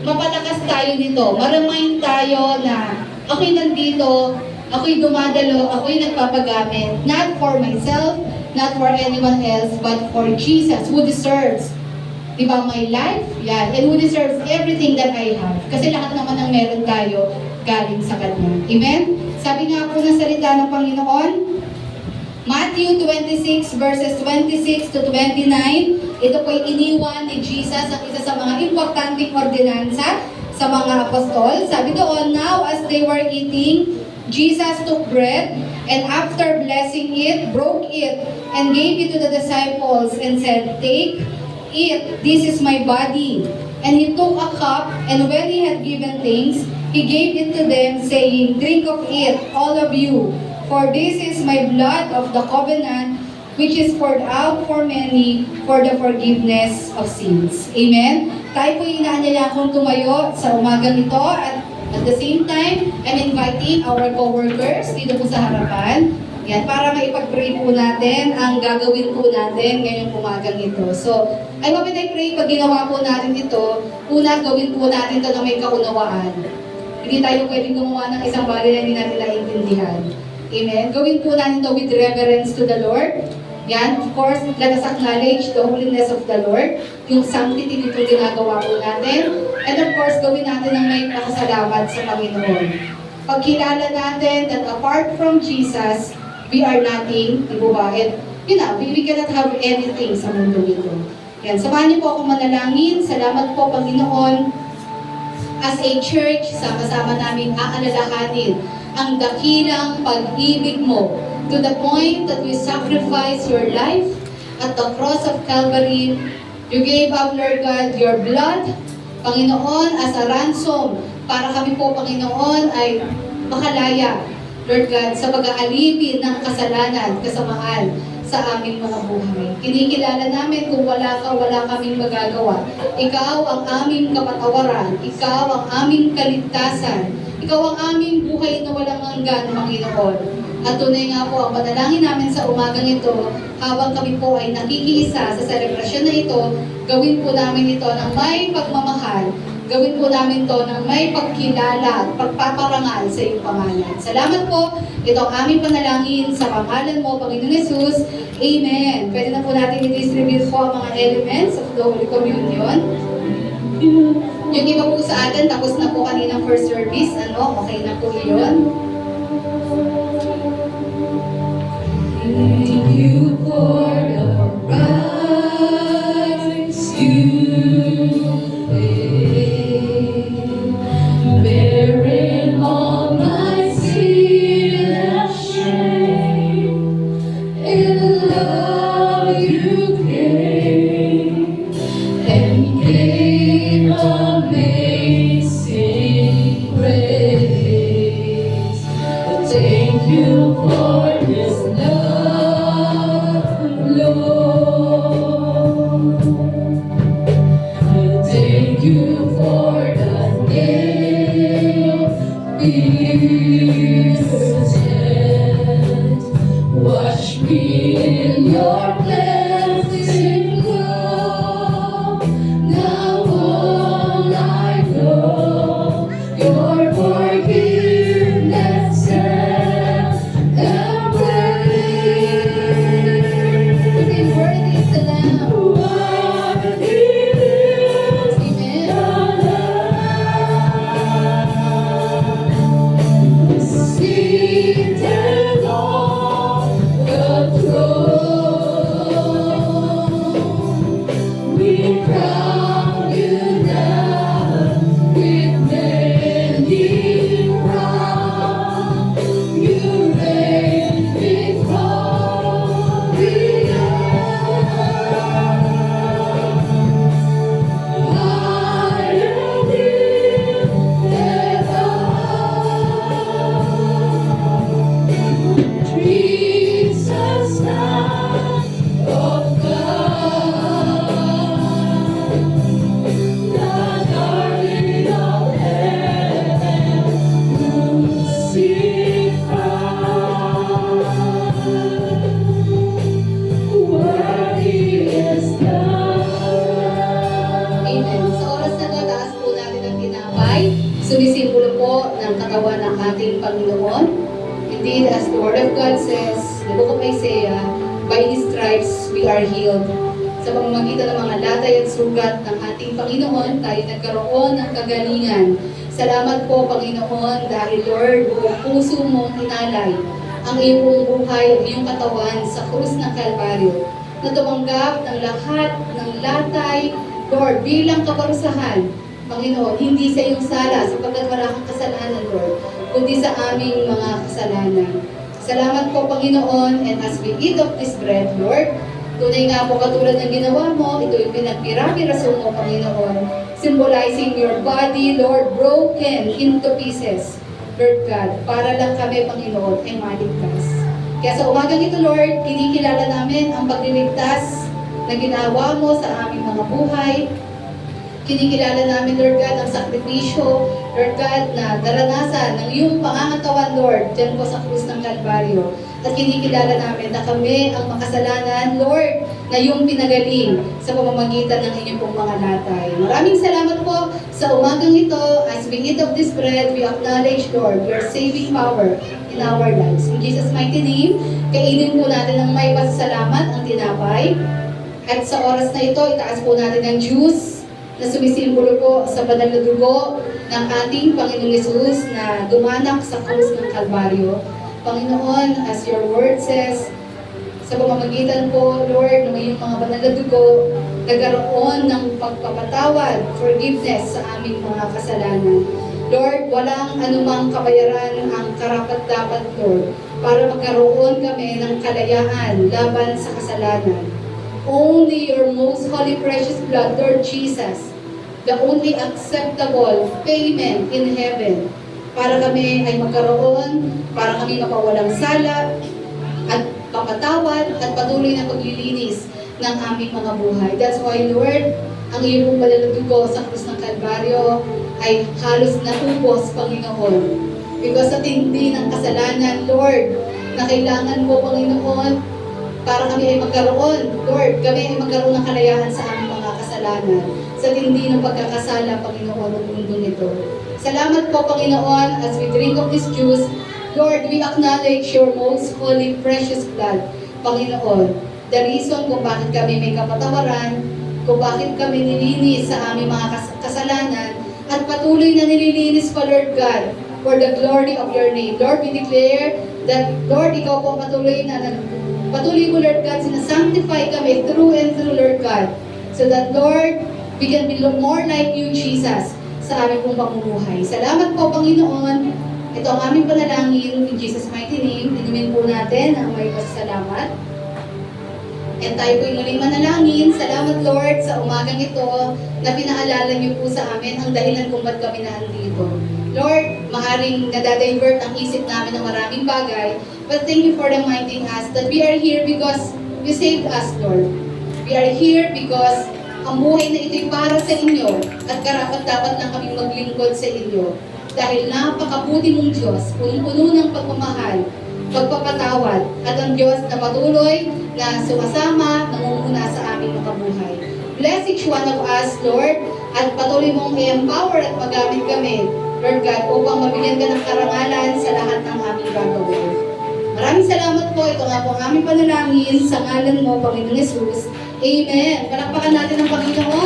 mapalakas tayo nito. Maramind tayo na ako'y nandito, ako'y dumadalo, ako'y nagpapagamit, not for myself, not for anyone else, but for Jesus, who deserves, di ba, my life, yan, and who deserves everything that I have. Kasi lahat naman ng meron tayo, galing sa Kanya. Amen? Sabi nga po ng salita ng Panginoon, Matthew 26 verses 26 to 29, ito po'y iniwan ni Jesus ang isa sa mga importanteng ordinansa sa mga apostol. Sabi doon, now as they were eating, Jesus took bread, and after blessing it, broke it, and gave it to the disciples, and said, take, eat, this is my body. And he took a cup, and when he had given thanks, he gave it to them, saying, drink of it, all of you, for this is my blood of the covenant, which is poured out for many for the forgiveness of sins. Amen? Tayo po inaanyaya akong tumayo sa umagang ito, at the same time, I'm inviting our co-workers dito po sa harapan. Yan, para maipag-pray po natin ang gagawin po natin ngayong umagang ito. So, I hope and I pray, pag ginawa po natin ito, una, gawin po natin ito na may kaunawaan. Hindi tayo pwedeng gumawa ng isang bagay na hindi natin naiintindihan. Amen? Gawin po natin ito with reverence to the Lord. Yan, of course, let us acknowledge the holiness of the Lord, yung sanctity nito ginagawa po natin. And of course, gawin natin ng may pasasalamat sa Panginoon. Pagkilala natin that apart from Jesus, we are nothing, di ba? And, we cannot have anything sa mundo ito. Yan, samahan niyo po ako manalangin. Salamat po, Panginoon. As a church, sama-sama namin aalalahanin ang dakilang pag-ibig mo to the point that we sacrifice your life at the cross of Calvary. You gave up, Lord God, your blood, Panginoon, as a ransom para kami po, Panginoon, ay makalaya, Lord God, sa pag-aalipin ng kasalanan, kasamaan sa aming mga buhay. Kinikilala namin kung wala ka, wala kaming magagawa. Ikaw ang aming kapatawaran. Ikaw ang aming kaligtasan. Ikaw ang aming buhay na walang hanggan, Panginoon. At tunay nga po ang panalangin namin sa umagang ito, habang kami po ay nakikiisa sa selebrasyon na ito, gawin po namin ito ng may pagmamahal. Gawin po namin to ng may pagkilala at pagpaparangal sa iyong pangalan. Salamat po. Ito ang aming panalangin sa pangalan mo, Panginoon Jesus. Amen. Pwede na po natin i-distribute po ang mga elements of the Holy Communion. Yung iba po sa atin, tapos na po kaninang first service. Okay na po yun. Thank you for the price you paid, bearing all my sin and shame. In love you came and gave amazing grace. Thank you for this love, Lord. Thank you for the nail-pierced. Wash me in your cleansing flow. Now all I know, your forgiveness and worthy is the Lamb. Worthy is the Lamb. Sumisimbolo po ng katawan ng ating Panginoon. Indeed, as the Word of God says, the book of Isaiah, by His stripes we are healed. Sa pamamagitan ng mga latay at sugat ng ating Panginoon, tayo nagkaroon ng kagalingan. Salamat po, Panginoon, dahil Lord, buong puso mong inalay ang iyong buhay, ang iyong katawan sa krus ng Kalbaryo, na tumanggap ng lahat ng latay, Lord, bilang kaparusahan, Panginoon, hindi sa iyong sala, sapagkat wala kang kasalanan, Lord, kundi sa aming mga kasalanan. Salamat po, Panginoon, and as we eat of this bread, Lord, tunay nga po katulad ng ginawa mo, ito yung pinagpira-piraso mo, Panginoon, symbolizing your body, Lord, broken into pieces, Lord God, para lang kami, Panginoon, ay maligtas. Kaya sa umagang ito, Lord, kinikilala namin ang pagliligtas na ginawa mo sa aming mga buhay. Kinikilala namin, Lord God, ang sakripisyo, Lord God, na daranasan ng iyong pangangatawan, Lord, dyan po sa krus ng Kalbaryo. At kinikilala namin na kami ang makasalanan, Lord, na iyong pinagaling sa pamamagitan ng inyong pong mga latay. Maraming salamat po sa umagang ito. As we eat of this bread, we acknowledge, Lord, your saving power in our lives. In Jesus' mighty name, kainin po natin ng may pasasalamat ang tinapay. At sa oras na ito, itaas po natin ang juice na sumisimbolo po sa banal na dugo ng ating Panginoong Yesus na dumanak sa krus ng Kalbaryo. Panginoon, as your word says, sa pamamagitan po, Lord, ng iyong mga banal na dugo, nagkaroon ng pagpapatawad, forgiveness sa aming mga kasalanan. Lord, walang anumang kabayaran ang karapat-dapat, Lord, para magkaroon kami ng kalayaan laban sa kasalanan. Only your most holy precious blood, Lord Jesus, the only acceptable payment in heaven para kami ay magkaroon, para kami mapawalang sala at papatawad at patuloy na paglilinis ng aming mga buhay. That's why, Lord, ang iyong banal na dugo sa krus ng Kalbaryo ay halos naubos, Panginoon. Because sa tindi ng kasalanan, Lord, na kailangan mo, Panginoon, para kami ay magkaroon, Lord, kami ay magkaroon ng kalayaan sa aming mga kasalanan, sa tindi ng pagkakasala, Panginoon, ng mundo nito. Salamat po, Panginoon, as we drink of this juice, Lord, we acknowledge your most holy, precious blood, Panginoon. The reason kung bakit kami may kapatawaran, kung bakit kami nilinis sa aming mga kasalanan, at patuloy na nililinis pa, Lord God, for the glory of your name. Lord, we declare that, Lord, ikaw po patuloy ko, Lord God, sinasanctify kami through and through, Lord God, so that, Lord, we can be more like you, Jesus, sa aming pong pamumuhay. Salamat po, Panginoon. Ito ang aming panalangin in Jesus' mighty name. Inumin po natin ang may pasasalamat. And tayo po yung muling manalangin. Salamat, Lord, sa umagang ito na pinaalala niyo po sa amin ang dahilan kung ba't kami nandito. Lord, maaaring nadadivert ang isip namin ng maraming bagay, but thank you for reminding us that we are here because you saved us, Lord. We are here because ang buhay na ito'y para sa inyo at karapat-dapat lang kami maglingkod sa inyo. Dahil napakabuti mong Diyos, punong-puno ng pagmamahal, pagpapatawad, at ang Diyos na patuloy na sumasama, nangunguna sa aming mga buhay. Bless each one of us, Lord, at patuloy mong i-empower at magamit kami, Lord God, upang mabigyan ka ng karangalan sa lahat ng aming gagawin. Maraming salamat po. Ito nga po ang aming panalangin sa ngalan mo, Panginoon Yesus. Amen. Palakpakan natin ang Panginoon.